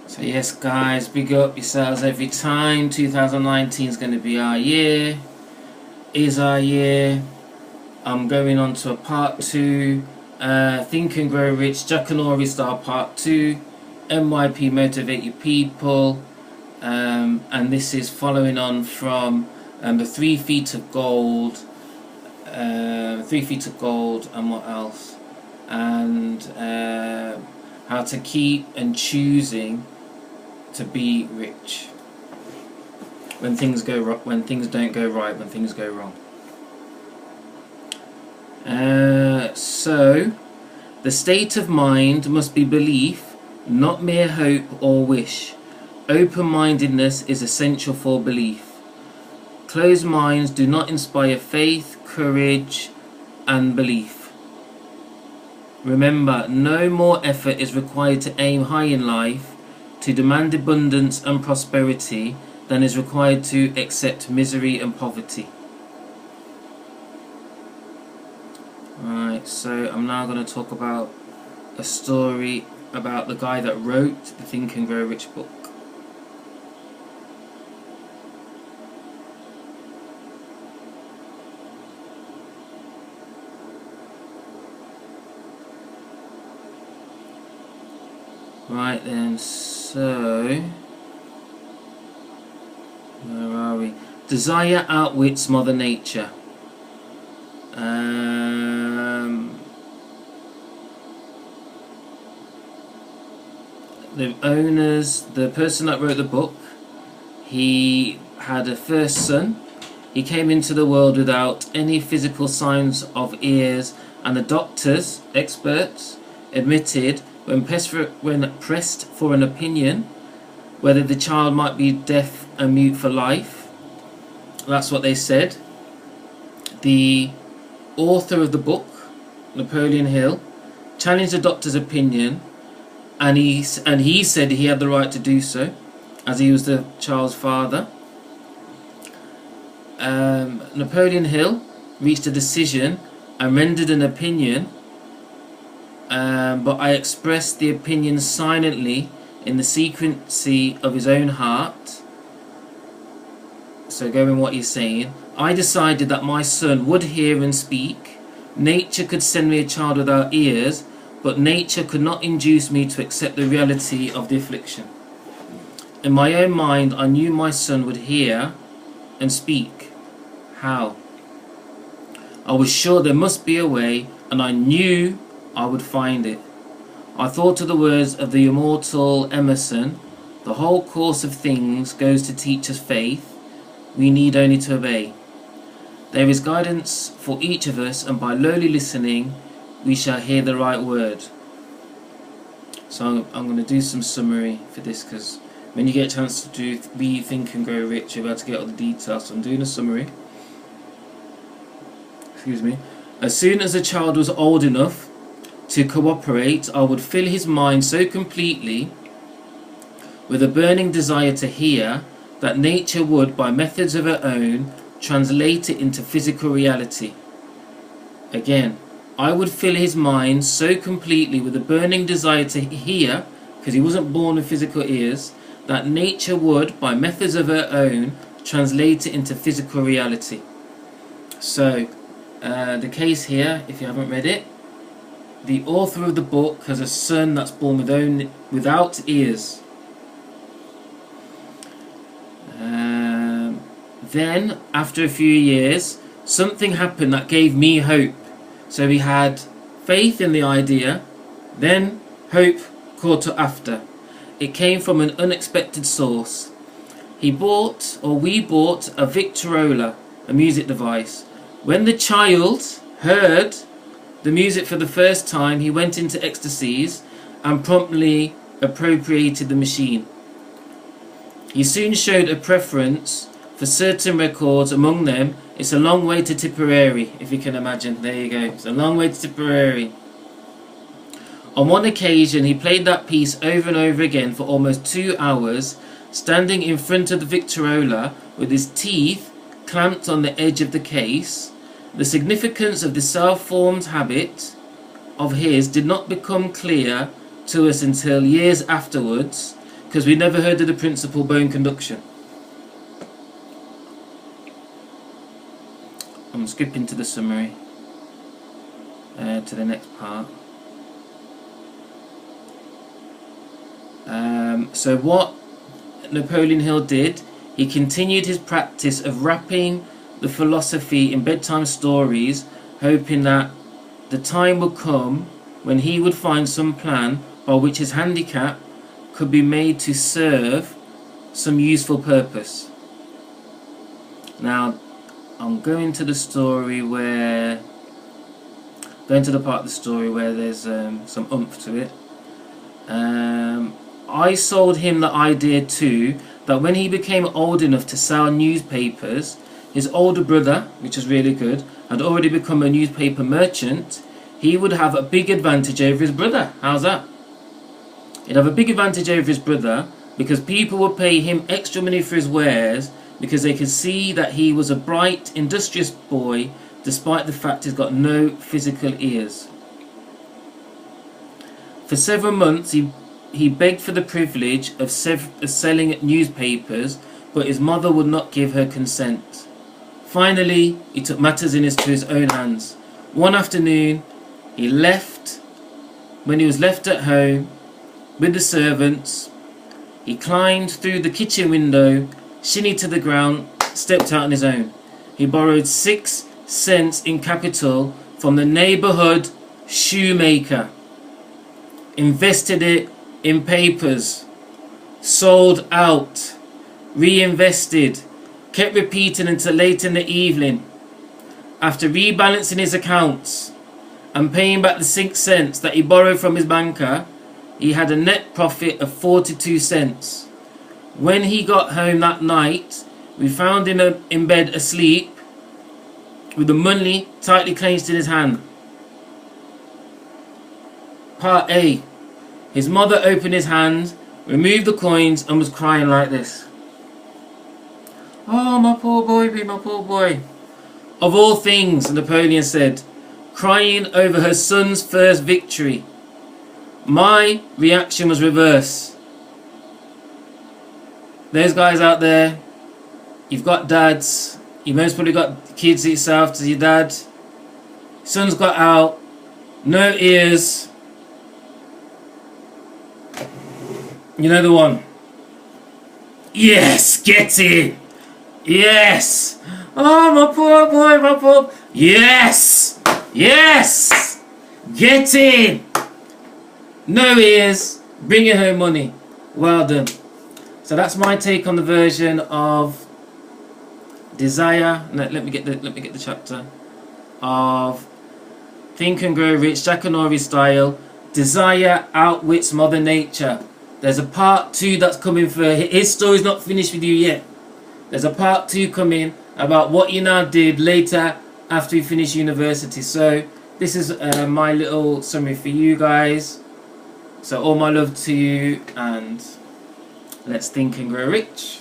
So yes guys, big up yourselves every time. 2019 is going to be our year. Is our year. I'm going on to a part 2. Think and Grow Rich, jackanory style part 2. MYP, Motivate Your People. And this is following on from the 3 feet of gold. 3 feet of gold, and what else? And how to keep and choosing to be rich when things go when things don't go right, when things go wrong. So the state of mind must be belief, not mere hope or wish. Open-mindedness is essential for belief. Closed minds do not inspire faith, courage, and belief. Remember, no more effort is required to aim high in life, to demand abundance and prosperity, than is required to accept misery and poverty. Alright, so I'm now going to talk about a story about the guy that wrote the Think and Grow Rich book. Right then, so where are we? Desire outwits Mother Nature. The person that wrote the book, he had a first son. He came into the world without any physical signs of ears, and the doctors, experts, admitted when pressed for an opinion whether the child might be deaf and mute for life. That's what they said. The author of the book, Napoleon Hill, challenged the doctor's opinion, and he said he had the right to do so, as he was the child's father. Napoleon Hill reached a decision and rendered an opinion, but I expressed the opinion silently in the secrecy of his own heart. So going what he's saying, I decided that my son would hear and speak. Nature could send me a child without ears, but nature could not induce me to accept the reality of the affliction. In my own mind, I knew my son would hear and speak. How? I was sure there must be a way, and I knew I would find it. I thought of the words of the immortal Emerson, the whole course of things goes to teach us faith, we need only to obey. There is guidance for each of us, and by lowly listening we shall hear the right word. So I'm going to do some summary for this, because when you get a chance to Think and Grow Rich, you're about to get all the details. So I'm doing a summary. Excuse me. As soon as the child was old enough to cooperate, I would fill his mind so completely with a burning desire to hear that nature would, by methods of her own, translate it into physical reality. Again, I would fill his mind so completely with a burning desire to hear, because he wasn't born with physical ears, that nature would, by methods of her own, translate it into physical reality. So, the case here, if you haven't read it, the author of the book has a son that's born without ears. Then, after a few years, something happened that gave me hope. So he had faith in the idea, then hope caught up after. It came from an unexpected source. We bought a Victrola, a music device. When the child heard the music for the first time, he went into ecstasies and promptly appropriated the machine. He soon showed a preference for certain records, among them It's a Long Way to Tipperary, if you can imagine. There you go. It's a Long Way to Tipperary. On one occasion, he played that piece over and over again for almost 2 hours, standing in front of the Victrola with his teeth clamped on the edge of the case. The significance of this self-formed habit of his did not become clear to us until years afterwards, because we never heard of the principle bone conduction. I'm skipping to the summary, to the next part. So what Napoleon Hill did, he continued his practice of wrapping the philosophy in bedtime stories, hoping that the time would come when he would find some plan by which his handicap could be made to serve some useful purpose. Now, I'm going to the story where, going to the part of the story where there's some oomph to it. I sold him the idea too that when he became old enough to sell newspapers, his older brother, which was really good, had already become a newspaper merchant. He would have a big advantage over his brother. How's that? He'd have a big advantage over his brother because people would pay him extra money for his wares because they could see that he was a bright, industrious boy despite the fact he's got no physical ears. For several months he begged for the privilege of selling newspapers, but his mother would not give her consent. Finally, he took matters into his own hands. One afternoon, when he was left at home with the servants, he climbed through the kitchen window, shinnied to the ground, stepped out on his own. He borrowed 6 cents in capital from the neighborhood shoemaker, invested it in papers, sold out, reinvested, kept repeating until late in the evening. After rebalancing his accounts and paying back the 6 cents that he borrowed from his banker, he had a net profit of 42 cents. When he got home that night, we found him in bed asleep with the money tightly clenched in his hand. Part A. His mother opened his hand, removed the coins and was crying like this. "Oh, my poor boy, my poor boy." Of all things, Napoleon said, crying over her son's first victory. My reaction was reverse. Those guys out there, you've got dads, you've most probably got kids yourself to your dad. Son's got out, no ears. You know the one. Yes, get in. Yes. Oh, my poor boy, my poor. Yes. Yes. Get in. No ears. Bring your home money. Well done. So that's my take on the version of Desire. No, let me get the chapter of Think and Grow Rich, jackanory style. Desire outwits Mother Nature. There's a part 2 that's coming for his story's not finished with you yet. There's a part 2 coming about what he now did later after he finished university. So this is my little summary for you guys. So all my love to you, and let's think and grow rich.